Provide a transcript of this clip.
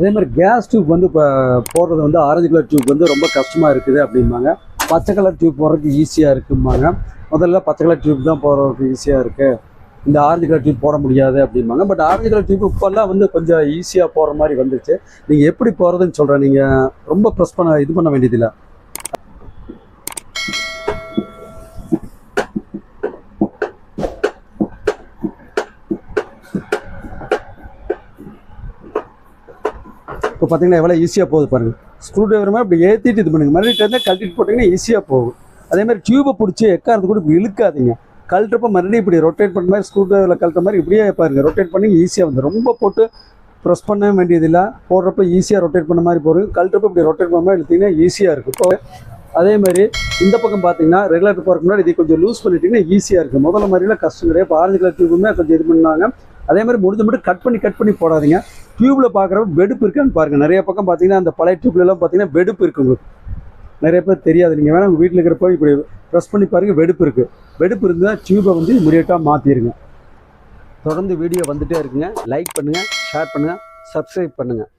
அதே மாதிரி case tube வந்து இப்போ போடுறது வந்து ஆரஞ்சு கலர் டியூப் வந்து ரொம்ப கஷ்டமாக இருக்குது அப்படிம்பாங்க. பச்சை கலர் டியூப் போடுறதுக்கு ஈஸியாக இருக்கும்பாங்க. முதல்ல பச்சை கலர் டியூப் தான் போடுறதுக்கு ஈஸியாக இருக்குது, இந்த ஆரஞ்சு கலர் டியூப் போட முடியாது அப்படிம்பாங்க. பட் ஆரஞ்சு கலர் டியூப் இப்போல்லாம் வந்து கொஞ்சம் ஈஸியாக போகிற மாதிரி வந்துச்சு. நீங்கள் எப்படி போகிறதுன்னு சொல்கிறேன். நீங்கள் ரொம்ப ப்ரெஸ் பண்ண வேண்டியதில்லை. இப்போ பார்த்தீங்கன்னா எவ்வளோ ஈஸியாக போகுது பாருங்கள். ஸ்க்ரூ டிரைவர் மாதிரி இப்படி ஏற்றிட்டு இது பண்ணுங்கள், மறுபடியும் கழட்டிட்டு போட்டிங்கன்னா ஈஸியாக போகும். அதேமாதிரி டியூப்பை பிடிச்சி எக்காரத்து கூட இப்படி இழுக்காதீங்க. கழட்டுறப்ப மறுபடியும் இப்படி ரொட்டேட் பண்ண மாதிரி ஸ்க்ரூ டிரைவரில் கழட்டுற மாதிரி இப்படியே பாருங்கள், ரொட்டேட் பண்ணி ஈஸியாக வந்து ரொம்ப போட்டு ப்ரெஸ் பண்ண வேண்டியதில்லை. போடுறப்ப ஈஸியாக ரொட்டேட் பண்ண மாதிரி போடுங்க. கழட்டுறப்ப இப்படி ரொட்டேட் பண்ண மாதிரி இழுத்திங்கன்னா ஈஸியாக இருக்கும். இப்போ அதேமாதிரி இந்த பக்கம் பார்த்தீங்கன்னா ரெகுலேட்டர் போகிறதுக்கு முன்னாடி இது கொஞ்சம் லூஸ் பண்ணிட்டீங்கன்னா ஈஸியாக இருக்குது. முதல்ல மாதிரிலாம் கஷ்டம் கிடையாது. இப்போ ஆரஞ்சு கலர் டியூபுமே கொஞ்சம் இது பண்ணாங்க. அதே மாதிரி முடிஞ்ச மட்டும் கட் பண்ணி போடாதீங்க. டியூப்பில் பார்க்குறப்ப வெடுப்பு இருக்கான்னு பாருங்கள். நிறைய பக்கம் பார்த்தீங்கன்னா அந்த பழைய டியூப்லலாம் பார்த்தீங்கன்னா வெடுப்பு இருக்குது. உங்களுக்கு நிறைய பேர் தெரியாது. நீங்கள் வேணால் உங்கள் வீட்டில் இருக்கிறப்போ இப்படி ப்ரெஸ் பண்ணி பாருங்கள், வெடுப்பு இருக்குது. வெடுப்பு இருந்தால் டியூப்பை வந்து இமிடியேட்டாக மாற்றிடுங்க. தொடர்ந்து வீடியோ வந்துகிட்டே இருக்குங்க. லைக் பண்ணுங்கள், ஷேர் பண்ணுங்கள், சப்ஸ்கிரைப் பண்ணுங்கள்.